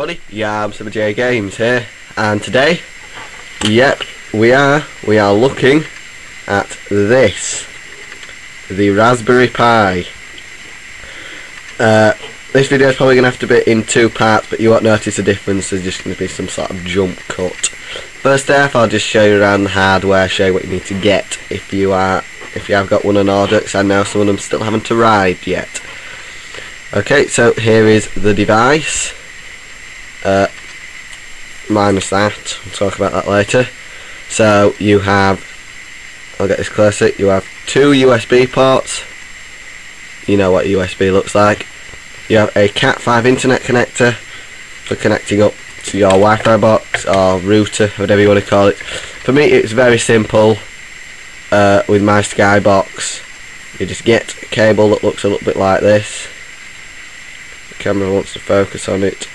everybody, yeah, I'm Simba J Games here, and today, yep, we are looking at this, the Raspberry Pi. This video is probably going to have to be in two parts, but you won't notice a difference. There's just going to be some sort of jump cut. First half, I'll just show you around the hardware, show you what you need to get if you have got one on order, because I know some of them still haven't arrived yet. Okay, so here is the device. Minus that, we'll talk about that later. So you have, I'll get this closer, you have two USB ports. You know what USB looks like. You have a Cat5 internet connector for connecting up to your Wi-Fi box or router, whatever you want to call it. For me it's very simple. With my Skybox, you just get a cable that looks a little bit like this. The camera wants to focus on it.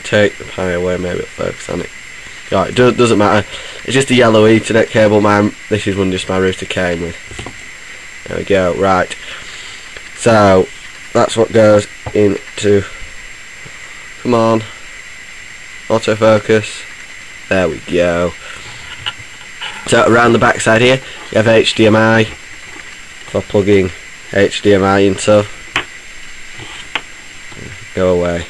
Take the Pi away, maybe it'll focus on it. Right, it doesn't matter. It's just a yellow Ethernet cable. This is one just my router came with. There we go. Right. So that's what goes into. Come on. Autofocus. There we go. So around the back side here, you have HDMI for plugging HDMI into. Go away.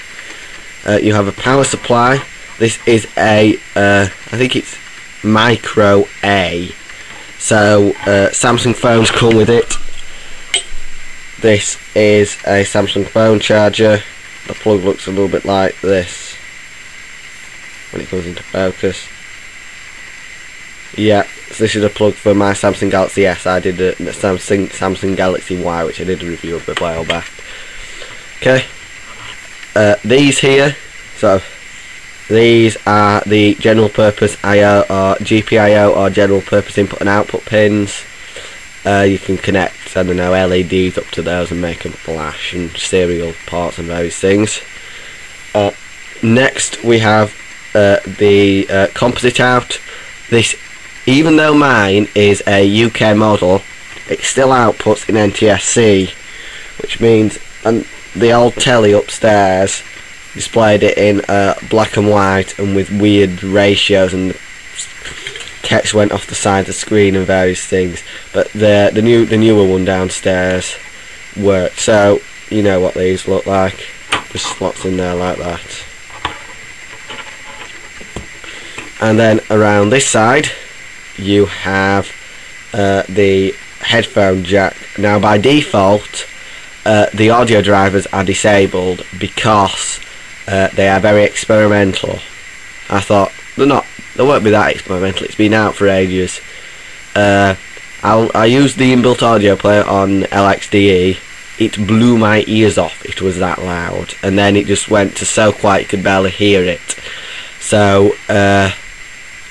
You have a power supply. This is a, I think it's micro A. So Samsung phones come with it. This is a Samsung phone charger. The plug looks a little bit like this when it comes into focus. Yeah, so this is a plug for my Samsung Galaxy S. I did the Samsung Galaxy Y, which I did a review of a while back. Okay. These here, these are the general purpose I/O or GPIO or general purpose input and output pins. You can connect, I don't know, LEDs up to those and make them flash, and serial ports and various things. Next we have the composite out. This, even though mine is a UK model, it still outputs in NTSC, which means, and the old telly upstairs displayed it in black and white and with weird ratios, and the text went off the side of the screen and various things. But the newer one downstairs worked. So you know what these look like. Just slots in there like that. And then around this side you have the headphone jack. Now by default the audio drivers are disabled because they are very experimental. I thought they won't be that experimental, it's been out for ages. I used the inbuilt audio player on LXDE. It blew my ears off, it was that loud, and then it just went to so quiet you could barely hear it. So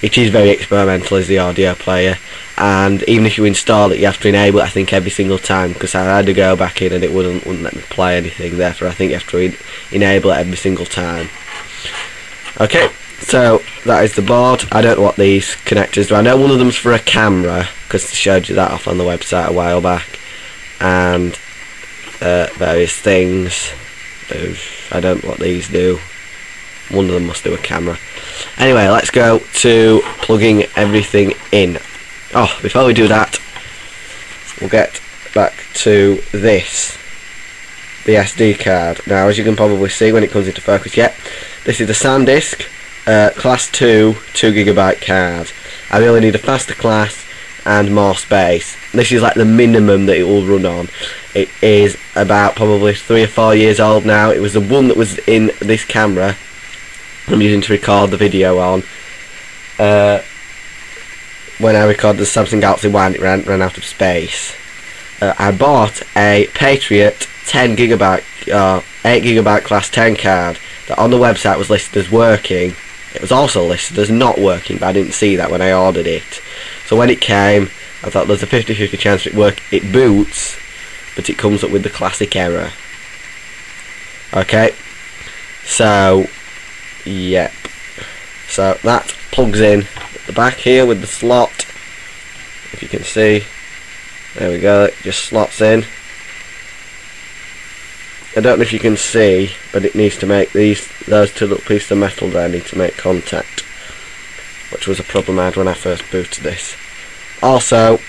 it is very experimental as the audio player, and even if you install it you have to enable it, I think, every single time, because I had to go back in and it wouldn't let me play anything. Therefore I think you have to enable it every single time. Okay, so that is the board. I don't know what these connectors do. I know one of them's for a camera, because they showed you that off on the website a while back, and various things. I don't know what these do. One of them must do a camera. Anyway, let's go to plugging everything in. Oh, before we do that, we'll get back to this, the SD card. Now, as you can probably see when it comes into focus, this is the SanDisk Class 2 2GB card. I really need a faster class and more space. This is like the minimum that it will run on. It is about probably 3 or 4 years old now. It was the one that was in this camera I'm using to record the video on. When I recorded the Samsung Galaxy Y, it ran out of space. I bought a Patriot 10GB 8GB class 10 card that on the website was listed as working. It was also listed as not working, but I didn't see that when I ordered it. So when it came, I thought there's a 50-50 chance it work. It boots, but it comes up with the classic error. Okay, so yep. So that plugs in at the back here with the slot. If you can see, there we go. It just slots in. I don't know if you can see, but it needs to make those two little pieces of metal there need to make contact, which was a problem I had when I first booted this. Also,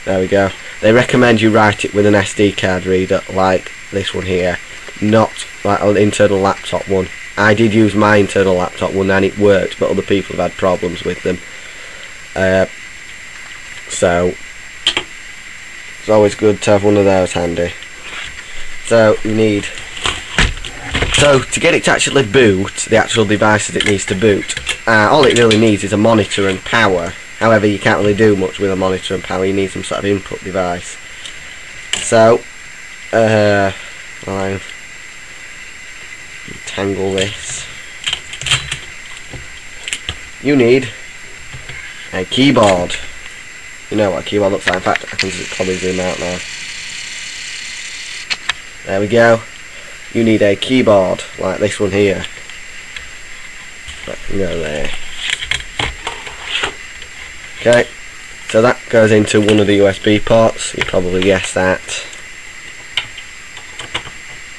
there we go, they recommend you write it with an SD card reader like this one here, not like an internal laptop one. I did use my internal laptop one and it worked, but other people have had problems with them. So it's always good to have one of those handy. So you need, so to get it to actually boot, the actual devices it needs to boot, all it really needs is a monitor and power. However, you can't really do much with a monitor and power, you need some sort of input device. So, I'll untangle this. You need a keyboard. You know what a keyboard looks like. In fact, I can probably zoom out now. There we go. You need a keyboard like this one here. That can go there. Okay, so that goes into one of the USB ports. You probably guessed that.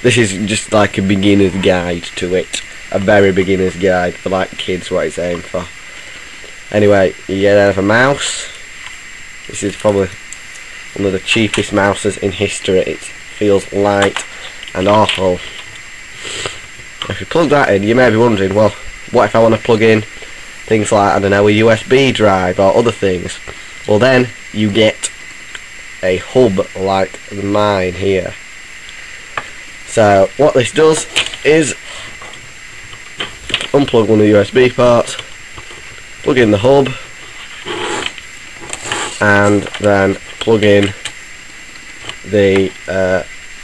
This is just like a beginner's guide to it. A very beginner's guide for like kids, what it's aimed for. Anyway, you get out of a mouse. This is probably one of the cheapest mouses in history. It feels light and awful. If you plug that in, you may be wondering, well, what if I want to plug in things like, I don't know, a USB drive or other things? Well, then you get a hub like mine here. So what this does is unplug one of the USB ports, plug in the hub, and then plug in the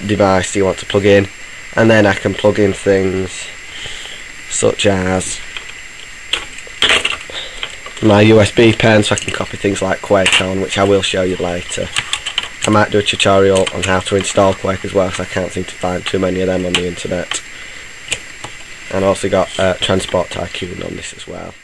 device you want to plug in, and then I can plug in things such as my USB pen, so I can copy things like Quake on, which I will show you later. I might do a tutorial on how to install Quake as well, because I can't seem to find too many of them on the internet. And I also got Transport Tycoon on this as well.